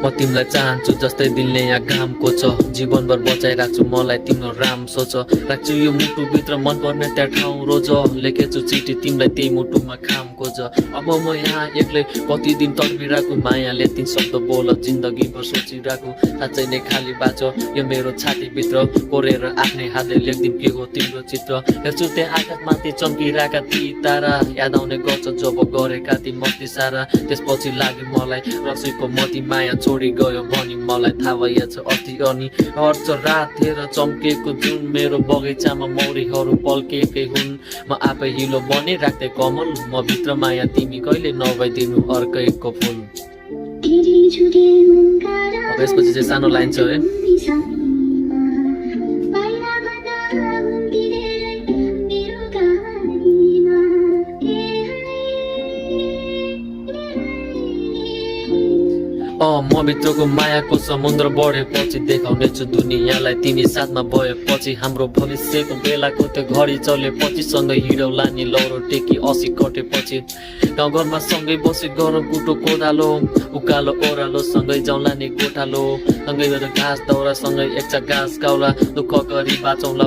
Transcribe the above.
म तिमीलाई चाहन्छु जस्तै दिलले यहाँ घामको छ जीवनभर बचाइराख्छु मलाई तिम्रो राम सोच राख्छु यो मुटुभित्र मन पर्ने त्यहाँ ठाउँ रोज लेखेछु चिठी तिमीलाई त्यही मुटुमा खाम खोज अब म यहाँ एक्लै कति दिन तडपिरहेको मायाले तीन शब्द बोल जिन्दगीभर सोचिरहेको साँच्चै नै खाली बाँचो यो मेरो छातीभित्र कोरेर आफ्नै हातले लेख्दिन के हो तिम्रो चित्र हेर्छु त्यहाँ आकाशमाथि चम्किरहेका ती तारा याद आउने गर्छ जब गरेका ती मती सारा त्यसपछि लाग्यो मलाई रक्सीको मती माया छोडी गयो भनी मलाई थाहा भइएछ अस्ति अनि हर्छ रात हेर चम्केको जुन मेरो बगैँचामा मौरीहरू पल्केकै हुन् म आफै हिलो बनी राख्दै कमल म भित्र माया तिमी कहिले नभइदिनु अर्कैको फुल। अब यसपछि चाहिँ सानो लाइन छ है म भित्रको मायाको समुद्र बढेपछि देखाउनेछु दुनियाँलाई तिमी साथमा भएपछि हाम्रो भविष्यको बेलाको त्यो घडी चलेपछि सँगै हिँडौला नि लौरो टेकी 80 कटेपछि गाउँघरमा सँगै बसी गरम कुटो कोदालो उकालो ओह्रालो सँगै जाउँला नि गोठालो सँगै घाँस दाउरा सँगै एकचा घाँस गाउला दुःख गरी बाँचौँला।